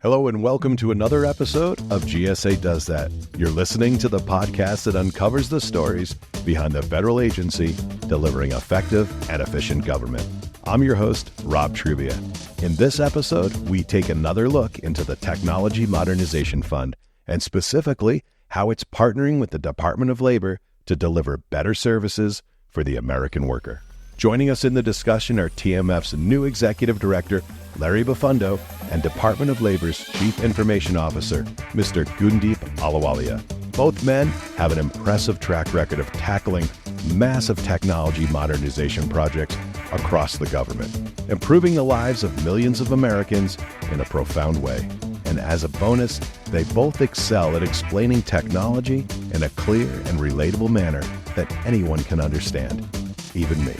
Hello and welcome to another episode of GSA Does That. You're listening to the podcast that uncovers the stories behind the federal agency delivering effective and efficient government. I'm your host, Rob Trubia. In this episode, we take another look into the Technology Modernization Fund and specifically how it's partnering with the Department of Labor to deliver better services for the American worker. Joining us in the discussion are TMF's new Executive Director, Larry Bafundo, and Department of Labor's Chief Information Officer, Mr. Gundeep Ahluwalia. Both men have an impressive track record of tackling massive technology modernization projects across the government, improving the lives of millions of Americans in a profound way. And as a bonus, they both excel at explaining technology in a clear and relatable manner that anyone can understand, even me.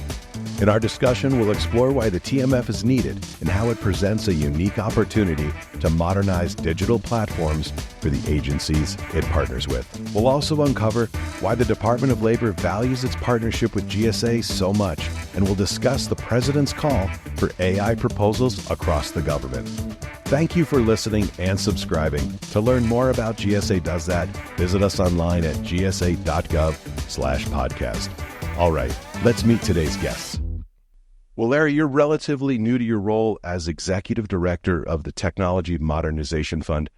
In our discussion, we'll explore why the TMF is needed and how it presents a unique opportunity to modernize digital platforms for the agencies it partners with. We'll also uncover why the Department of Labor values its partnership with GSA so much, and we'll discuss the President's call for AI proposals across the government. Thank you for listening and subscribing. To learn more about GSA Does That, visit us online at gsa.gov/podcast. All right, let's meet today's guests. Well, Larry, you're relatively new to your role as Executive Director of the Technology Modernization Fund.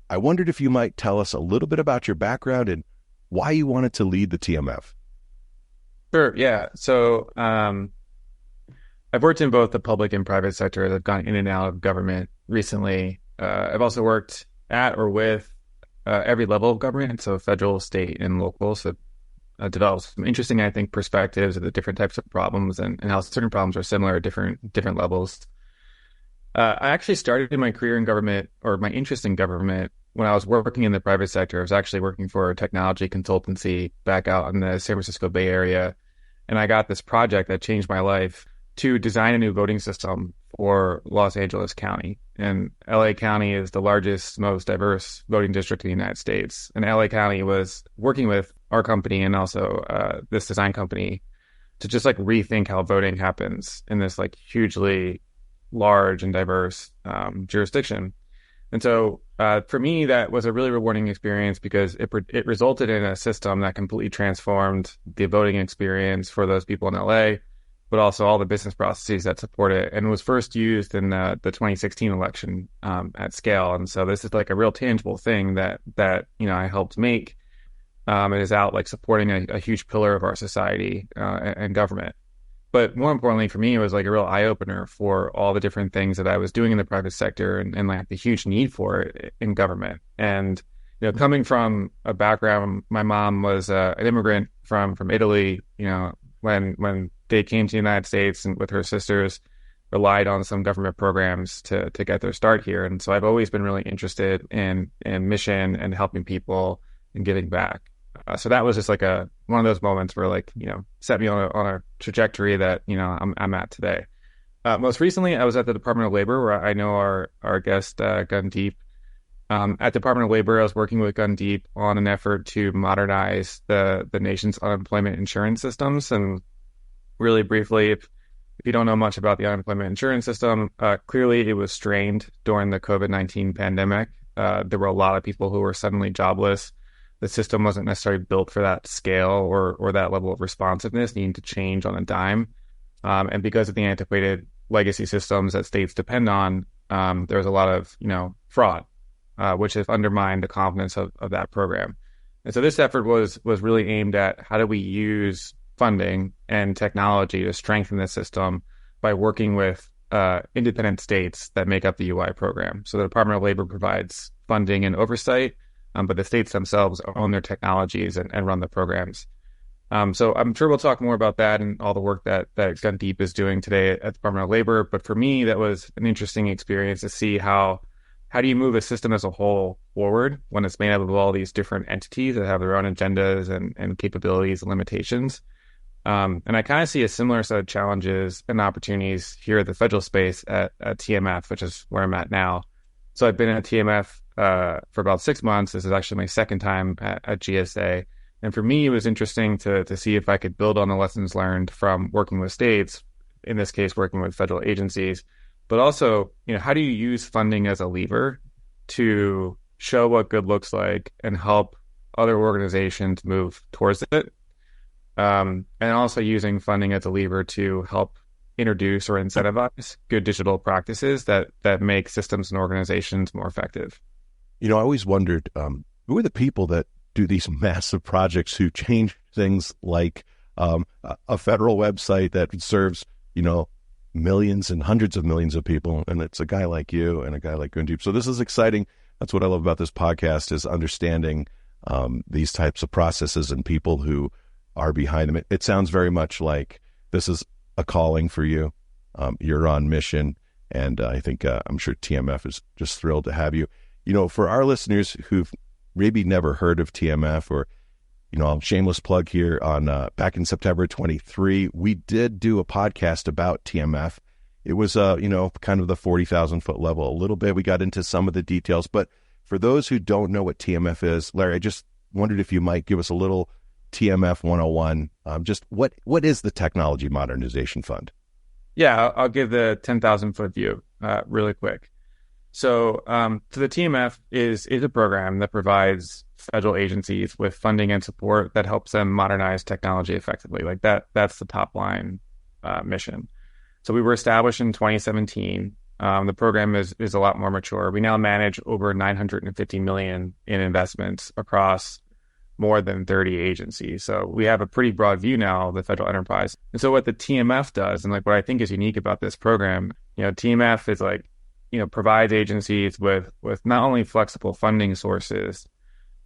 I wondered if you might tell us a little bit about your background and why you wanted to lead the TMF. Sure, yeah. So I've worked in both the public and private sector. I've gone in and out of government recently. I've also worked at or with every level of government, so federal, state, and local. So developed some interesting, I think, perspectives of the different types of problems and how certain problems are similar at different levels. I actually started my career in government, or my interest in government, when I was working in the private sector. I was actually working for a technology consultancy back out in the San Francisco Bay Area. And I got this project that changed my life to design a new voting system for Los Angeles County. And LA County is the largest, most diverse voting district in the United States. And LA County was working with our company and also this design company to just like rethink how voting happens in this like hugely large and diverse jurisdiction. And so for me, that was a really rewarding experience because it resulted in a system that completely transformed the voting experience for those people in LA, but also all the business processes that support it. And it was first used in the 2016 election at scale. And so this is like a real tangible thing that I helped make. It is out like supporting a huge pillar of our society and government. But more importantly for me, it was like a real eye-opener for all the different things that I was doing in the private sector and like the huge need for it in government. And, coming from a background, my mom was an immigrant from Italy, when they came to the United States and with her sisters relied on some government programs to get their start here. And so I've always been really interested in mission and helping people and giving back. So that was just like one of those moments where set me on a trajectory that, I'm at today. Most recently, I was at the Department of Labor where I know our guest, Gundeep. At Department of Labor, I was working with Gundeep on an effort to modernize the nation's unemployment insurance systems. And really briefly, if you don't know much about the unemployment insurance system, clearly it was strained during the COVID-19 pandemic. There were a lot of people who were suddenly jobless. The system wasn't necessarily built for that scale or that level of responsiveness, needing to change on a dime. And because of the antiquated legacy systems that states depend on, there's a lot of, fraud, which has undermined the confidence of that program. And so this effort was really aimed at how do we use funding and technology to strengthen the system by working with independent states that make up the UI program. So the Department of Labor provides funding and oversight, but the states themselves own their technologies and run the programs. So I'm sure we'll talk more about that and all the work that Gundeep is doing today at the Department of Labor. But for me, that was an interesting experience to see how do you move a system as a whole forward when it's made up of all these different entities that have their own agendas and capabilities and limitations. And I kind of see a similar set of challenges and opportunities here at the federal space at TMF, which is where I'm at now. So I've been at TMF for about 6 months. This is actually my second time at GSA. And for me, it was interesting to see if I could build on the lessons learned from working with states, in this case, working with federal agencies, but also, how do you use funding as a lever to show what good looks like and help other organizations move towards it. And also using funding as a lever to help introduce or incentivize good digital practices that make systems and organizations more effective. I always wondered, who are the people that do these massive projects who change things like a federal website that serves, millions and hundreds of millions of people, and it's a guy like you and a guy like Gundeep. So this is exciting. That's what I love about this podcast, is understanding these types of processes and people who are behind them. It sounds very much like this is a calling for you. You're on mission, and I think I'm sure TMF is just thrilled to have you. For our listeners who've maybe never heard of TMF, or shameless plug here, on back in September 23, we did do a podcast about TMF. It was, kind of the 40,000 foot level a little bit. We got into some of the details, but for those who don't know what TMF is, Larry, I just wondered if you might give us a little TMF 101. Just what is the Technology Modernization Fund? Yeah, I'll give the 10,000 foot view really quick. So the TMF is a program that provides federal agencies with funding and support that helps them modernize technology effectively. Like that's the top line mission. So we were established in 2017. The program is a lot more mature. We now manage over 950 million in investments across more than 30 agencies. So we have a pretty broad view now of the federal enterprise. And so what the TMF does, and like what I think is unique about this program, TMF is like, provides agencies with not only flexible funding sources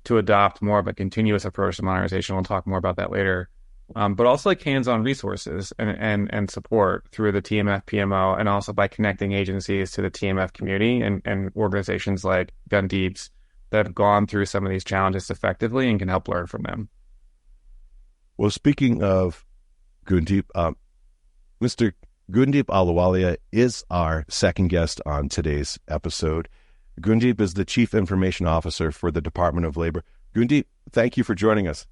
to adopt more of a continuous approach to modernization. We'll talk more about that later. But also like hands-on resources and support through the TMF PMO, and also by connecting agencies to the TMF community and organizations like Gundeep's that have gone through some of these challenges effectively and can help learn from them. Well, speaking of Gundeep, Mr. Gundeep Ahluwalia is our second guest on today's episode. Gundeep is the Chief Information Officer for the Department of Labor. Gundeep, thank you for joining us.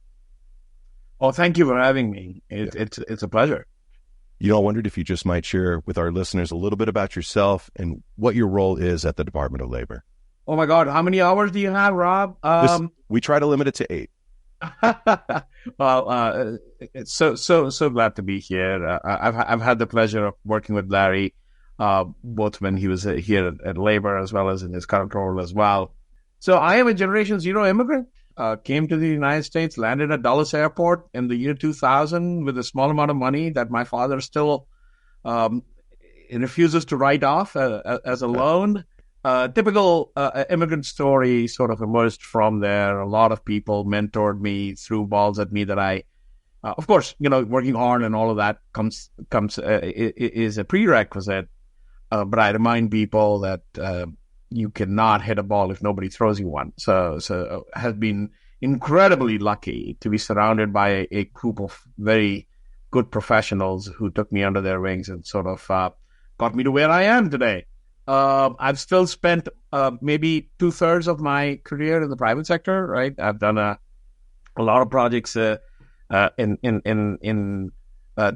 Oh, thank you for having me. It's a pleasure. I wondered if you just might share with our listeners a little bit about yourself and what your role is at the Department of Labor. Oh my God, how many hours do you have, Rob? We try to limit it to 8. Well, it's so glad to be here. I've had the pleasure of working with Larry, both when he was here at Labor as well as in his current role as well. So I am a Generation Zero immigrant. Came to the United States, landed at Dulles Airport in the year 2000 with a small amount of money that my father still refuses to write off as a loan. Typical immigrant story sort of emerged from there. A lot of people mentored me, threw balls at me that I, of course, working hard and all of that is a prerequisite. But I remind people that you cannot hit a ball if nobody throws you one. So have been incredibly lucky to be surrounded by a group of very good professionals who took me under their wings and sort of got me to where I am today. I've still spent maybe 2/3 of my career in the private sector, right? I've done a lot of projects in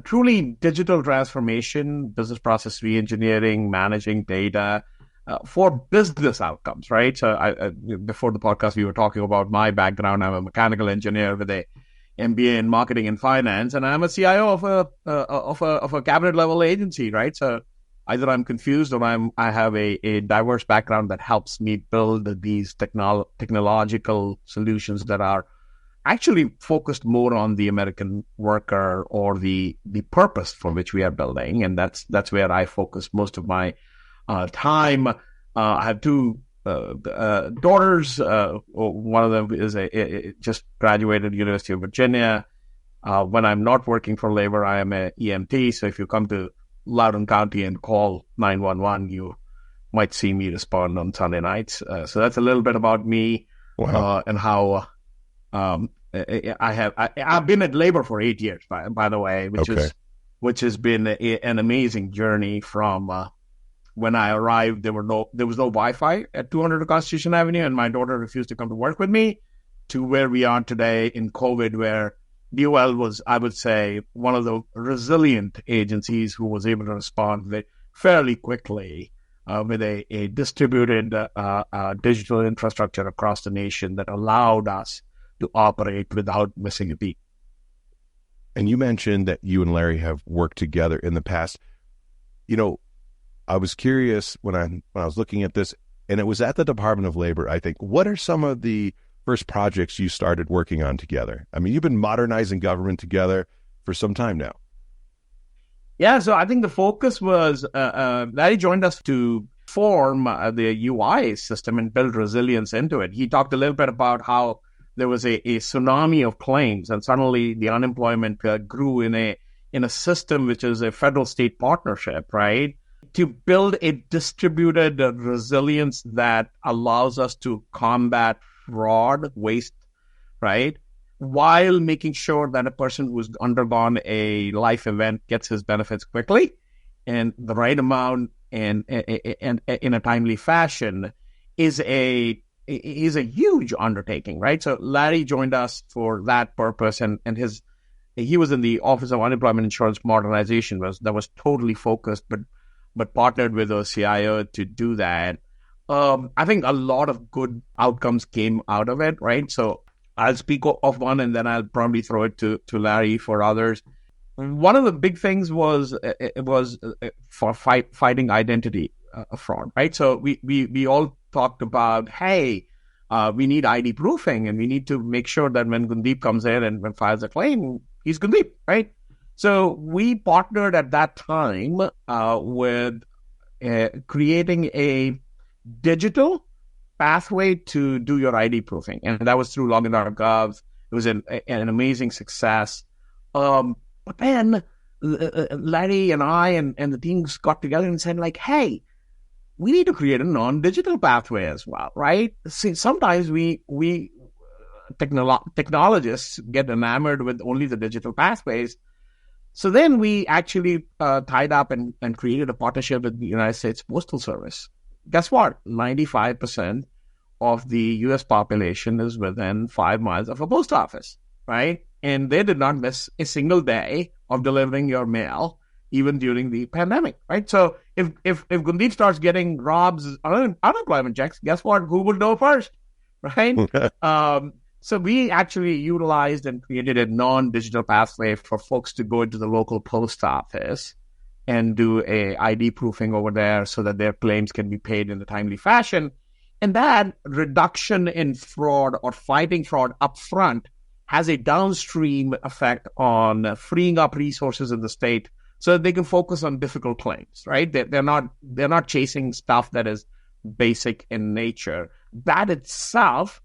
truly digital transformation, business process reengineering, managing data for business outcomes, right? So before the podcast, we were talking about my background. I'm a mechanical engineer with a MBA in marketing and finance, and I'm a CIO of a cabinet level agency, right? So either I'm confused or I have a diverse background that helps me build these technological solutions that are actually focused more on the American worker or the purpose for which we are building. And that's where I focus most of my time. I have two daughters. One of them is just graduated University of Virginia. When I'm not working for Labor, I am a EMT. So if you come to Loudoun County and call 911, you might see me respond on Sunday nights. So that's a little bit about me. Wow. And how I've been at Labor for 8 years, by the way, which has been an amazing journey. From when I arrived, there was no Wi-Fi at 200 Constitution Avenue, and my daughter refused to come to work with me, to where we are today in COVID, where DOL was, I would say, one of the resilient agencies who was able to respond fairly quickly with a distributed digital infrastructure across the nation that allowed us to operate without missing a beat. And you mentioned that you and Larry have worked together in the past. I was curious when I was looking at this, and it was at the Department of Labor, I think. What are some of the first projects you started working on together? I mean, you've been modernizing government together for some time now. Yeah, so I think the focus was Larry joined us to form the UI system and build resilience into it. He talked a little bit about how there was a tsunami of claims, and suddenly the unemployment grew in a system which is a federal-state partnership, right? To build a distributed resilience that allows us to combat fraud, waste, right? While making sure that a person who's undergone a life event gets his benefits quickly and the right amount and in a timely fashion is a huge undertaking, right? So Larry joined us for that purpose, and he was in the Office of Unemployment Insurance Modernization that was totally focused, but partnered with OCIO to do that. I think a lot of good outcomes came out of it, right? So I'll speak of one, and then I'll probably throw it to Larry for others. One of the big things was for fighting identity fraud, right? So we all talked about, hey, we need ID proofing, and we need to make sure that when Gundeep comes in and files a claim, he's Gundeep, right? So we partnered at that time with creating a digital pathway to do your ID proofing, and that was through login.gov. It was an amazing success. But then Larry and I and the teams got together and said, like, hey, we need to create a non-digital pathway as well, right? See, sometimes we technologists get enamored with only the digital pathways. So then we actually tied up and created a partnership with the United States Postal Service. Guess what? 95% of the U.S. population is within 5 miles of a post office, right? And they did not miss a single day of delivering your mail, even during the pandemic, right? So if Gundeep starts getting Rob's unemployment checks, guess what? Who will know first, right? So we actually utilized and created a non-digital pathway for folks to go into the local post office and do a ID proofing over there so that their claims can be paid in a timely fashion. And that reduction in fraud or fighting fraud upfront has a downstream effect on freeing up resources in the state so that they can focus on difficult claims, right? They're not chasing stuff that is basic in nature. That itself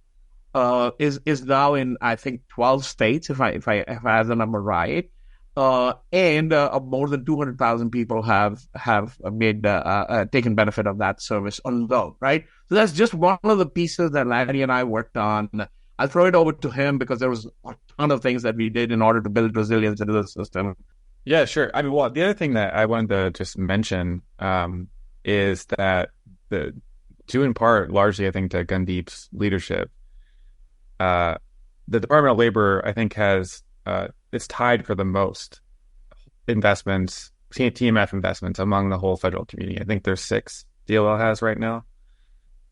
is now in, I think, 12 states, if I have the number right. And more than 200,000 people have made taken benefit of that service alone, right? So that's just one of the pieces that Larry and I worked on. I'll throw it over to him because there was a ton of things that we did in order to build resilience into the system. Yeah, sure. I mean, well, the other thing that I wanted to just mention is that due in part, largely, I think, to Gundeep's leadership, the Department of Labor, I think, has it's tied for the most investments, TMF investments among the whole federal community. I think there's 6 DOL has right now.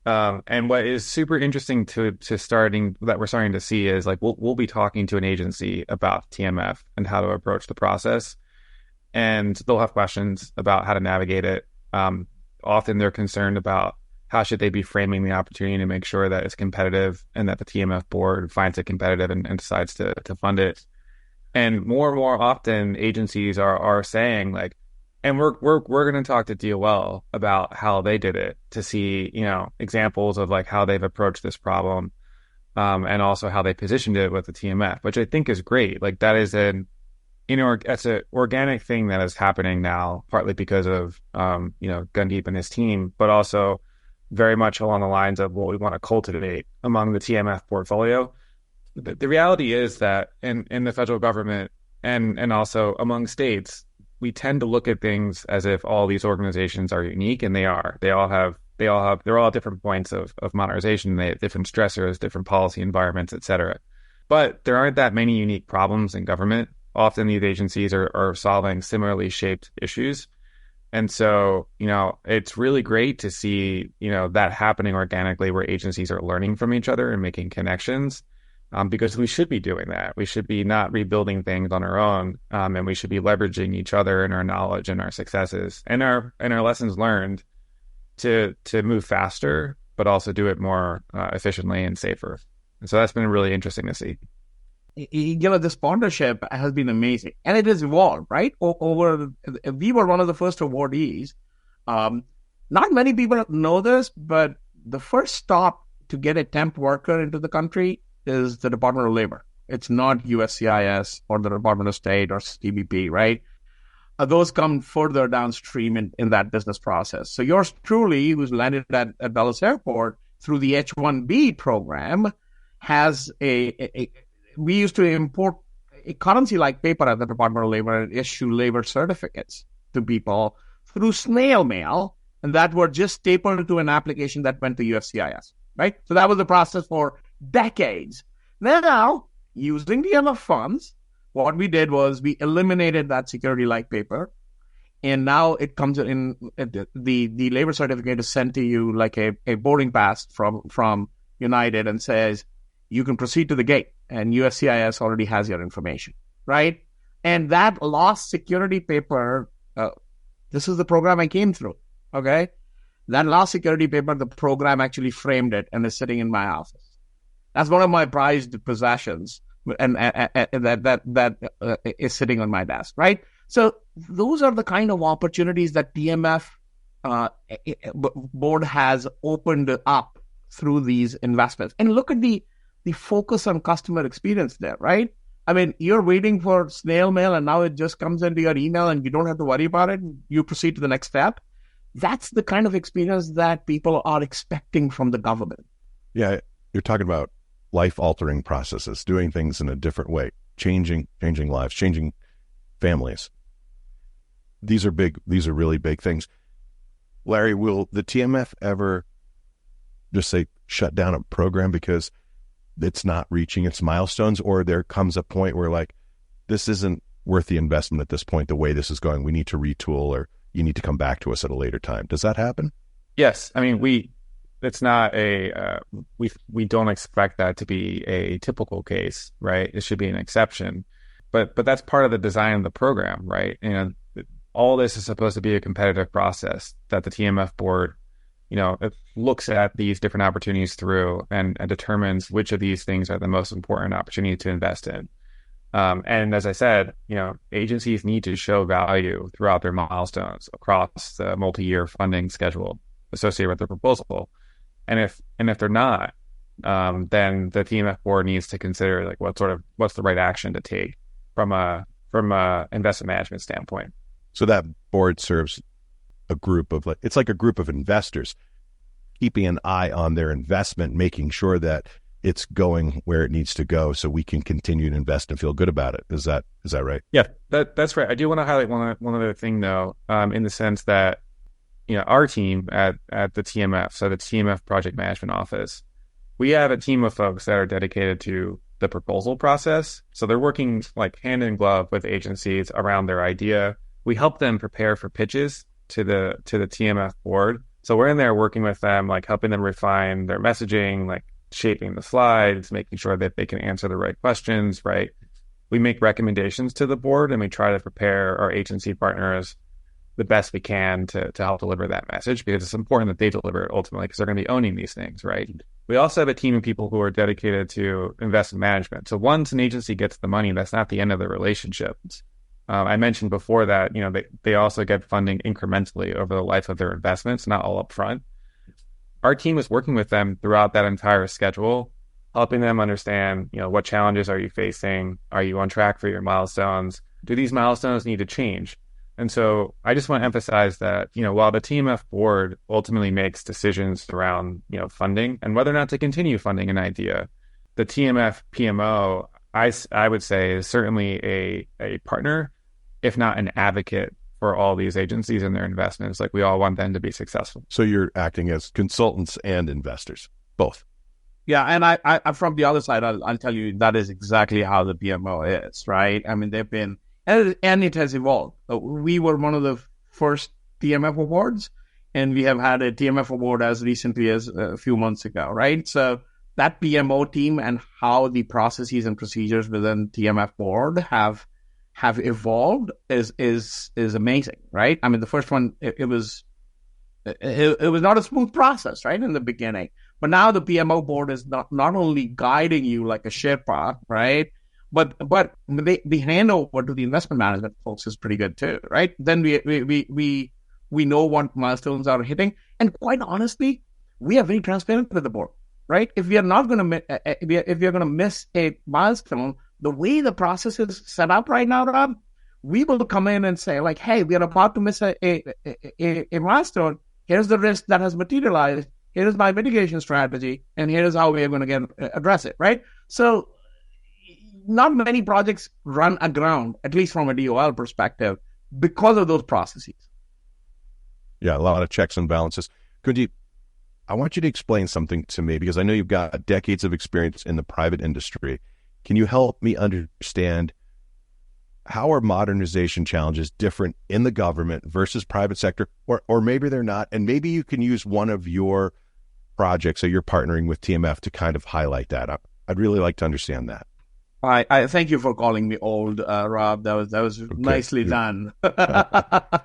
And what is super interesting to starting that we're starting to see is like we'll be talking to an agency about TMF and how to approach the process, and they'll have questions about how to navigate it. Often they're concerned about how should they be framing the opportunity to make sure that it's competitive and that the TMF board finds it competitive and decides to fund it. And more often agencies are saying like, and we're going to talk to DOL about how they did it to see, examples of like how they've approached this problem, and also how they positioned it with the TMF, which I think is great. Like that is that's an organic thing that is happening now, partly because of, Gundeep and his team, but also very much along the lines of what we want to cultivate among the TMF portfolio. The reality is that in the federal government and also among states, we tend to look at things as if all these organizations are unique, and they are. They're all at different points of modernization. They have different stressors, different policy environments, et cetera. But there aren't that many unique problems in government. Often these agencies are solving similarly shaped issues. And so, it's really great to see, that happening organically where agencies are learning from each other and making connections, because we should be doing that. We should be not rebuilding things on our own, and we should be leveraging each other and our knowledge and our successes and our lessons learned to move faster, but also do it more efficiently and safer. And so that's been really interesting to see. This partnership has been amazing, and it has evolved, right? We were one of the first awardees. Not many people know this, but the first stop to get a temp worker into the country is the Department of Labor. It's not USCIS or the Department of State or CBP, right? Those come further downstream in that business process. So yours truly, who's landed at Dulles Airport through the H-1B program, has we used to import a currency like paper at the Department of Labor and issue labor certificates to people through snail mail, and that were just stapled to an application that went to USCIS, right? So that was the process for decades. Now, using the MF funds, what we did was we eliminated that security-like paper, and now it comes in, the labor certificate is sent to you like a boarding pass from United and says, you can proceed to the gate, and USCIS already has your information, right? And that lost security paper, this is the program I came through, okay? That lost security paper, the program actually framed it and is sitting in my office. That's one of my prized possessions, and that is sitting on my desk, right? So those are the kind of opportunities that TMF board has opened up through these investments. And look at the focus on customer experience there, right? I mean, you're waiting for snail mail and now it just comes into your email and you don't have to worry about it. You proceed to the next step. That's the kind of experience that people are expecting from the government. Yeah, you're talking about life-altering processes, doing things in a different way, changing lives, changing families. These are really big things. Larry, will the TMF ever just say shut down a program because it's not reaching its milestones, or there comes a point where like, this isn't worth the investment at this point, the way this is going, we need to retool, or you need to come back to us at a later time? Does that happen? Yes. I mean, it's not we don't expect that to be a typical case, right? It should be an exception, but that's part of the design of the program, right? All this is supposed to be a competitive process that the TMF board, it looks at these different opportunities through and determines which of these things are the most important opportunity to invest in. And as I said, agencies need to show value throughout their milestones across the multi-year funding schedule associated with the proposal. And if they're not, then the TMF board needs to consider like what's the right action to take from a investment management standpoint. So that board serves a group of it's like a group of investors keeping an eye on their investment, making sure that it's going where it needs to go, so we can continue to invest and feel good about it. Is that right? Yeah, that's right. I do want to highlight one other thing though, in the sense that our team at the TMF, so the TMF Project Management Office, we have a team of folks that are dedicated to the proposal process. So they're working like hand in glove with agencies around their idea. We help them prepare for pitches to the TMF board. So we're in there working with them, like helping them refine their messaging, like shaping the slides, making sure that they can answer the right questions, right? We make recommendations to the board and we try to prepare our agency partners the best we can to help deliver that message, because it's important that they deliver it ultimately, because they're going to be owning these things, right? We also have a team of people who are dedicated to investment management. So once an agency gets the money, that's not the end of the relationship. I mentioned before that, they also get funding incrementally over the life of their investments, not all up front. Our team is working with them throughout that entire schedule, helping them understand, what challenges are you facing? Are you on track for your milestones? Do these milestones need to change? And so I just want to emphasize that, while the TMF board ultimately makes decisions around, funding and whether or not to continue funding an idea, the TMF PMO, I would say, is certainly a partner, if not an advocate for all these agencies and their investments. Like, we all want them to be successful. So you're acting as consultants and investors, both. Yeah, and I from the other side, I'll tell you that is exactly how the PMO is, right? I mean, they've been, and it has evolved. We were one of the first TMF awards, and we have had a TMF award as recently as a few months ago, right? So that PMO team and how the processes and procedures within TMF board have evolved is amazing, right? I mean, the first one it was not a smooth process, right, in the beginning, but now the PMO board is not only guiding you like a Sherpa, right, but the handover to the investment management folks is pretty good too, right? Then we know what milestones are hitting, and quite honestly, we are very transparent with the board, right? If we are not going to if we are going to miss a milestone, the way the process is set up right now, Rob, we will come in and say like, hey, we are about to miss a milestone. Here's the risk that has materialized. Here is my mitigation strategy, and here is how we are going to address it, right? So not many projects run aground, at least from a DOL perspective, because of those processes. Yeah, a lot of checks and balances. Gundeep, I want you to explain something to me because I know you've got decades of experience in the private industry. Can you help me understand how are modernization challenges different in the government versus private sector, or maybe they're not, and maybe you can use one of your projects that you're partnering with TMF to kind of highlight that. I'd really like to understand that. I thank you for calling me old, Rob. That was okay. Nicely done.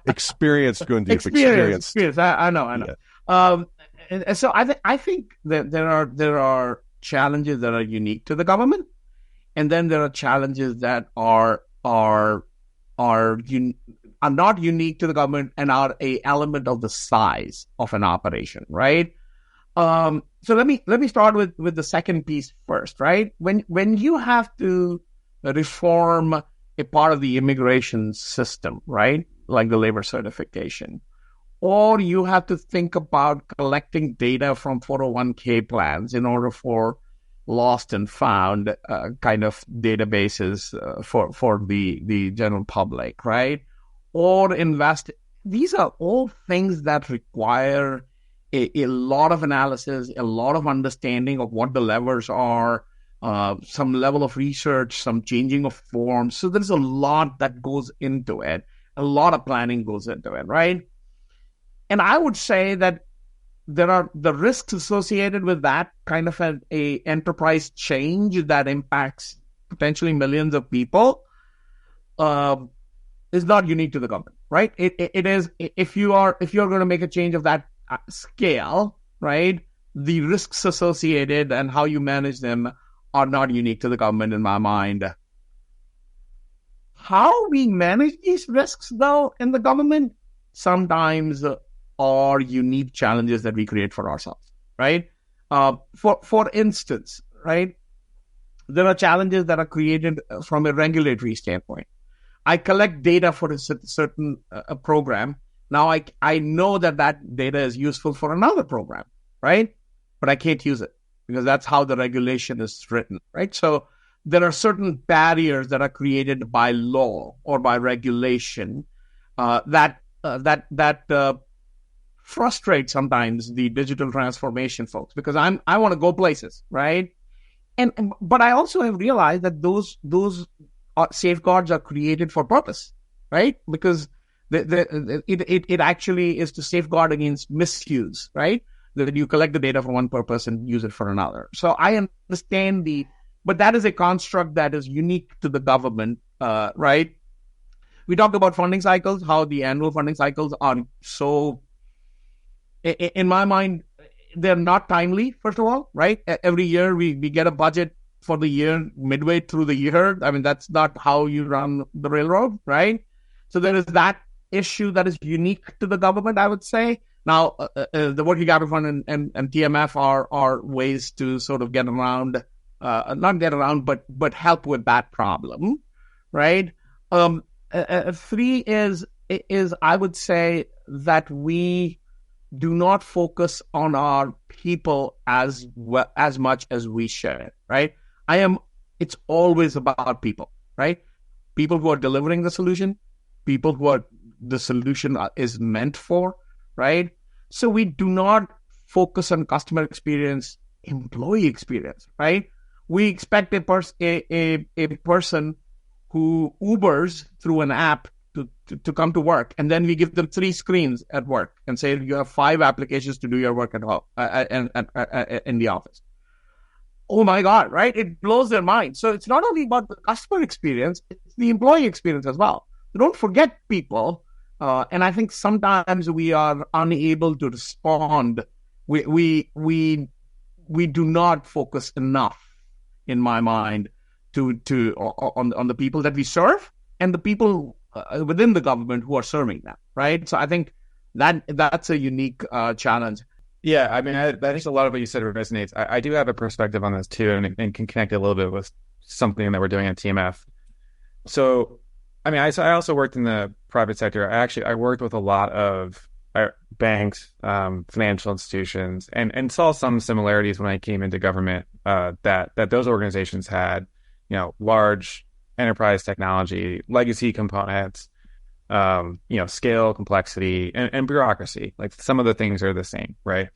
Experienced, Gundeep. Experience. I know. Yeah. And so I think that there are challenges that are unique to the government, and then there are challenges that are not unique to the government and are a element of the size of an operation, right? So let me start with the second piece first, right? When you have to reform a part of the immigration system, right, like the labor certification, or you have to think about collecting data from 401k plans in order for lost and found kind of databases for the general public, right? Or invest. These are all things that require a lot of analysis, a lot of understanding of what the levers are, some level of research, some changing of forms. So there's a lot that goes into it. A lot of planning goes into it, right? And I would say that there are the risks associated with that kind of a enterprise change that impacts potentially millions of people is not unique to the government, right? It is, if you're going to make a change of that scale, right, the risks associated and how you manage them are not unique to the government in my mind. How we manage these risks, though, in the government sometimes are unique challenges that we create for ourselves, right? For instance, right, there are challenges that are created from a regulatory standpoint. I collect data for a certain program. Now I know that data is useful for another program, right? But I can't use it because that's how the regulation is written, right? So there are certain barriers that are created by law or by regulation that frustrate sometimes the digital transformation folks because I want to go places, right? But I also have realized that those safeguards are created for purpose, right? Because it actually is to safeguard against misuse, right? That you collect the data for one purpose and use it for another. So I understand but that is a construct that is unique to the government, right? We talked about funding cycles, how the annual funding cycles are so, in my mind, they're not timely, first of all, right? Every year we get a budget for the year midway through the year. I mean, that's not how you run the railroad, right? So there is that issue that is unique to the government, I would say. Now, the working capital fund and TMF are ways to sort of get around, not get around, but help with that problem, right? Three is I would say that we do not focus on our people as much as we should, right? It's always about people, right? People who are delivering the solution, people who the solution is meant for, right? So we do not focus on customer experience, employee experience, right? We expect a person who Ubers through an app to come to work, and then we give them 3 screens at work and say you have 5 applications to do your work at home in the office. Oh my God, right? It blows their mind. So it's not only about the customer experience, it's the employee experience as well. So don't forget people. And I think sometimes we are unable to respond. We do not focus enough, in my mind, on the people that we serve and the people within the government who are serving them, right? So I think that's a unique challenge. Yeah, I mean, I think a lot of what you said resonates. I do have a perspective on this too, and can connect it a little bit with something that we're doing at TMF. So, I mean, I also worked in the private sector. I worked with a lot of banks, financial institutions, and saw some similarities when I came into government that those organizations had, large enterprise technology, legacy components, scale, complexity, and bureaucracy. Like some of the things are the same, right?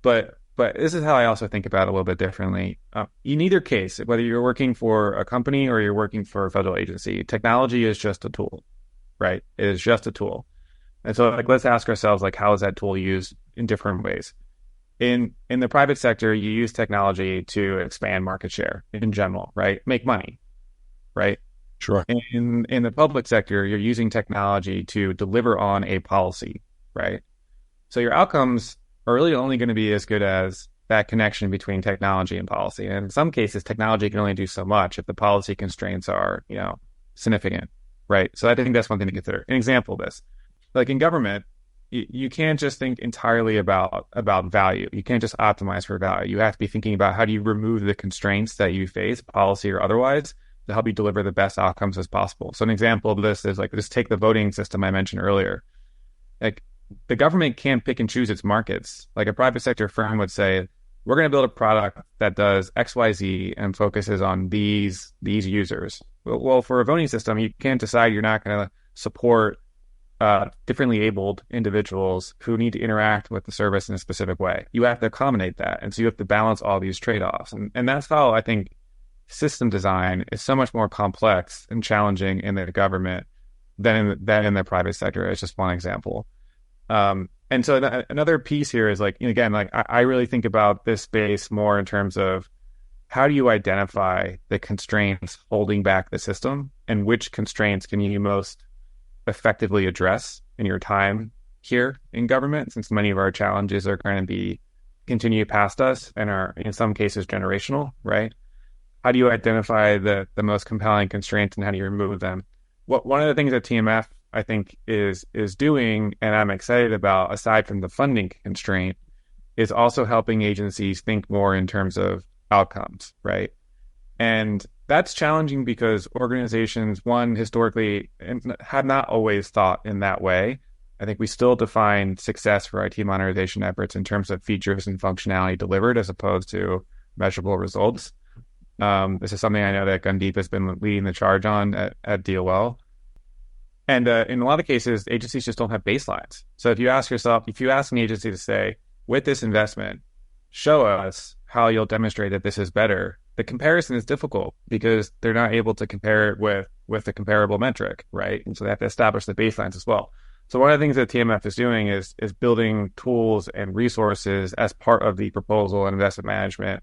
But this is how I also think about it a little bit differently. In either case, whether you're working for a company or you're working for a federal agency, technology is just a tool, right? It is just a tool. And so let's ask ourselves, how is that tool used in different ways? In the private sector, you use technology to expand market share in general, right? Make money, right? Sure. In the public sector, you're using technology to deliver on a policy, right? So your outcomes are really only going to be as good as that connection between technology and policy. And in some cases, technology can only do so much if the policy constraints are, significant, right? So I think that's one thing to consider. An example of this, like in government, you can't just think entirely about value. You can't just optimize for value. You have to be thinking about how do you remove the constraints that you face, policy or otherwise, to help you deliver the best outcomes as possible. So an example of this is just take the voting system I mentioned earlier. The government can't pick and choose its markets. Like a private sector firm would say, we're going to build a product that does X, Y, Z and focuses on these users. Well, for a voting system, you can't decide you're not going to support differently abled individuals who need to interact with the service in a specific way. You have to accommodate that. And so you have to balance all these trade-offs. And that's how I think system design is so much more complex and challenging in the government than in the private sector. It's just one example. And so another piece here is I really think about this space more in terms of how do you identify the constraints holding back the system and which constraints can you most effectively address in your time here in government, since many of our challenges are going to continue past us and are in some cases generational, right? How do you identify the most compelling constraints and how do you remove them? One of the things that TMF I think is doing, and I'm excited about, aside from the funding constraint, is also helping agencies think more in terms of outcomes, right? And that's challenging because organizations, one, historically have not always thought in that way. I think we still define success for IT modernization efforts in terms of features and functionality delivered as opposed to measurable results. This is something I know that Gundeep has been leading the charge on at DOL. And in a lot of cases, agencies just don't have baselines. So if you ask an agency to say, with this investment, show us how you'll demonstrate that this is better, the comparison is difficult because they're not able to compare it with a comparable metric, right? And so they have to establish the baselines as well. So one of the things that TMF is doing is building tools and resources as part of the proposal and investment management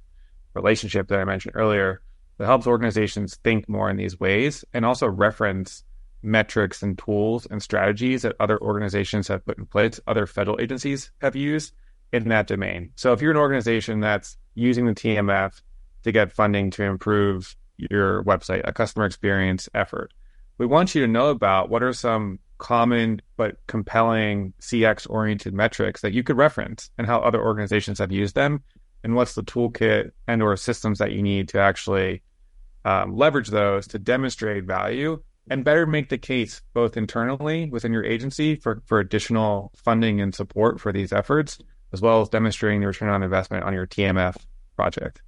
relationship that I mentioned earlier that helps organizations think more in these ways and also reference metrics and tools and strategies that other organizations have put in place, other federal agencies have used in that domain. So if you're an organization that's using the TMF to get funding to improve your website, a customer experience effort, we want you to know about what are some common but compelling CX-oriented metrics that you could reference and how other organizations have used them, and what's the toolkit and or systems that you need to actually leverage those to demonstrate value and better make the case both internally within your agency for additional funding and support for these efforts, as well as demonstrating the return on investment on your TMF project.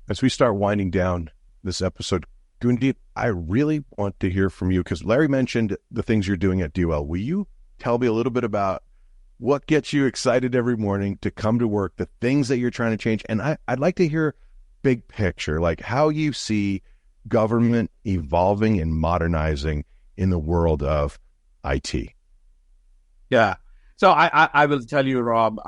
As we start winding down this episode, Gundeep, I really want to hear from you because Larry mentioned the things you're doing at DOL. Will you tell me a little bit about what gets you excited every morning to come to work, the things that you're trying to change? And I'd like to hear big picture, like how you see government evolving and modernizing in the world of IT? Yeah. So I will tell you, Rob,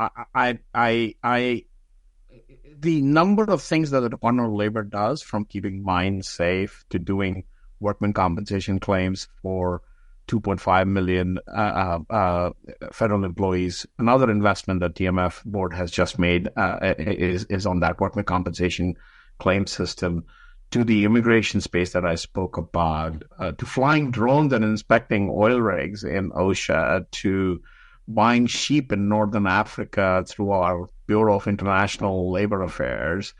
the number of things that the Department of Labor does, from keeping mines safe to doing workman compensation claims for 2.5 million federal employees. Another investment that TMF board has just made is on that workman compensation claim system, to the immigration space that I spoke about, to flying drones and inspecting oil rigs in OSHA, to buying sheep in Northern Africa through our Bureau of International Labor Affairs,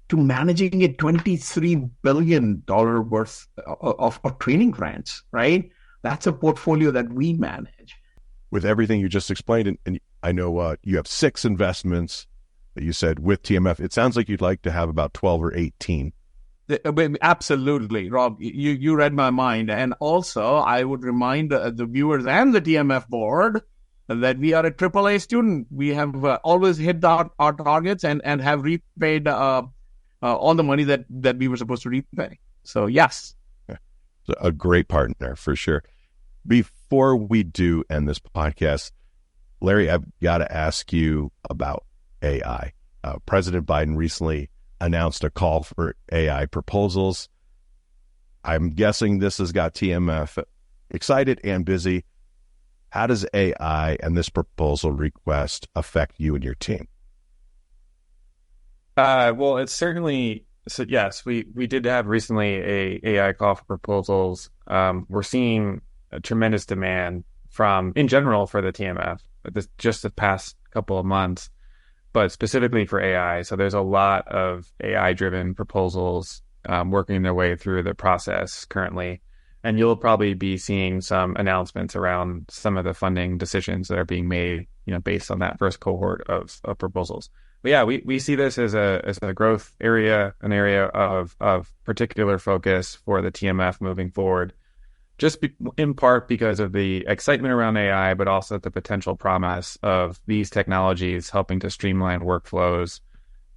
to managing a $23 billion worth of training grants, right? That's a portfolio that we manage. With everything you just explained, and I know you have 6 investments that you said with TMF, it sounds like you'd like to have about 12 or 18. Absolutely, Rob. You read my mind. And also, I would remind the viewers and the TMF board that we are a AAA student. We have always hit our targets and have repaid all the money that we were supposed to repay. So, yes. A great partner, for sure. Before we do end this podcast, Larry, I've got to ask you about AI. President Biden recently announced a call for AI proposals. I'm guessing this has got TMF excited and busy. How does AI and this proposal request affect you and your team? Well, it's certainly, so yes, we did have recently a AI call for proposals. We're seeing a tremendous demand in general for the TMF, just the past couple of months, but specifically for AI. So there's a lot of AI-driven proposals working their way through the process currently. And you'll probably be seeing some announcements around some of the funding decisions that are being made, based on that first cohort of proposals. But yeah, we see this as a growth area, an area of particular focus for the TMF moving forward, in part because of the excitement around AI, but also the potential promise of these technologies helping to streamline workflows,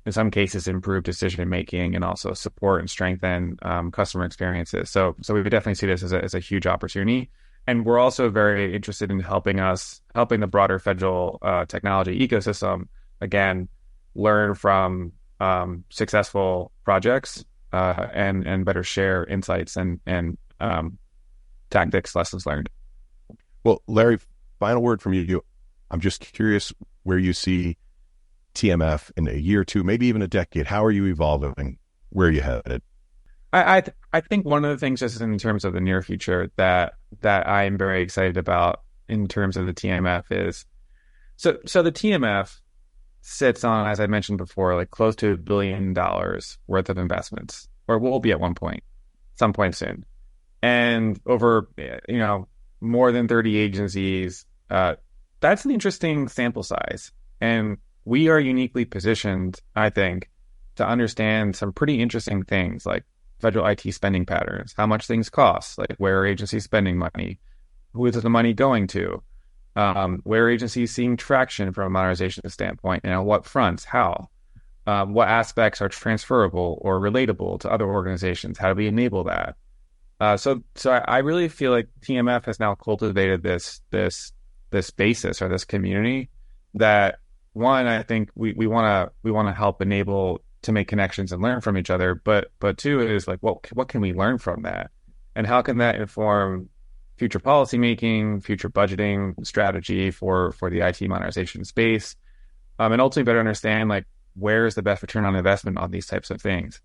in some cases improve decision making, and also support and strengthen customer experiences. So we would definitely see this as a huge opportunity. And we're also very interested in helping the broader federal technology ecosystem, again, learn from successful projects and better share insights and tactics, lessons learned. Well, Larry, final word from you. I'm just curious where you see TMF in a year or two, maybe even a decade. How are you evolving? Where are you headed? I think one of the things, just in terms of the near future, that I'm very excited about in terms of the TMF is, so the TMF sits on, as I mentioned before, like close to $1 billion worth of investments, or will be at some point soon. And over, more than 30 agencies, that's an interesting sample size. And we are uniquely positioned, I think, to understand some pretty interesting things like federal IT spending patterns, how much things cost, like where are agencies spending money, who is the money going to, where are agencies seeing traction from a modernization standpoint, and on what fronts, how, what aspects are transferable or relatable to other organizations, how do we enable that? So I really feel like TMF has now cultivated this basis, or this community that, one, I think we want to help enable to make connections and learn from each other, but two is like, what can we learn from that, and how can that inform future policymaking, future budgeting strategy for the IT modernization space, and ultimately better understand like where is the best return on investment on these types of things.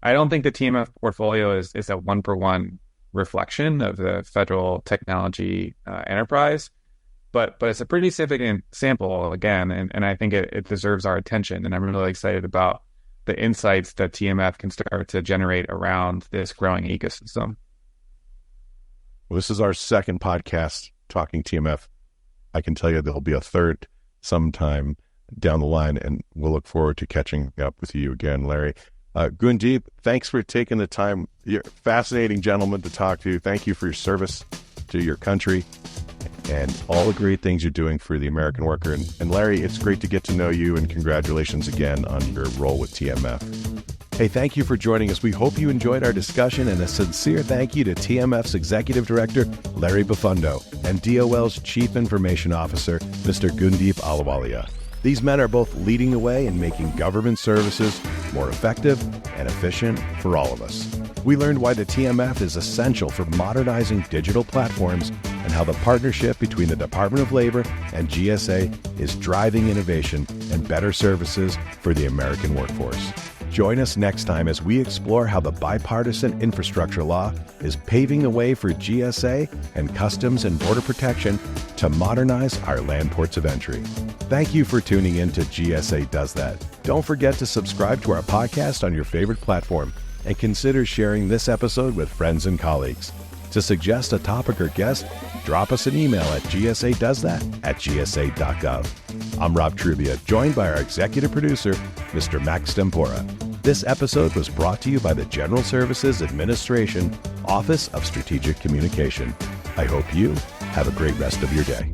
I don't think the TMF portfolio is a one-for-one reflection of the federal technology enterprise, but it's a pretty significant sample again, and I think it deserves our attention. And I'm really excited about the insights that TMF can start to generate around this growing ecosystem. Well, this is our second podcast talking TMF. I can tell you there'll be a third sometime down the line, and we'll look forward to catching up with you again, Larry. Gundeep, thanks for taking the time. You're a fascinating gentleman to talk to. Thank you for your service to your country. and all the great things you're doing for the American worker. And Larry, it's great to get to know you, and congratulations again on your role with TMF. Hey, thank you for joining us. We hope you enjoyed our discussion, and a sincere thank you to TMF's Executive Director, Larry Bafundo, and DOL's Chief Information Officer, Mr. Gundeep Ahluwalia. These men are both leading the way in making government services more effective and efficient for all of us. We learned why the TMF is essential for modernizing digital platforms and how the partnership between the Department of Labor and GSA is driving innovation and better services for the American workforce. Join us next time as we explore how the bipartisan infrastructure law is paving the way for GSA and Customs and Border Protection to modernize our land ports of entry. Thank you for tuning in to GSA Does That. Don't forget to subscribe to our podcast on your favorite platform and consider sharing this episode with friends and colleagues. To suggest a topic or guest, drop us an email at gsadosthat@gsa.gov. I'm Rob Trubia, joined by our executive producer, Mr. Max Tempora. This episode was brought to you by the General Services Administration, Office of Strategic Communication. I hope you have a great rest of your day.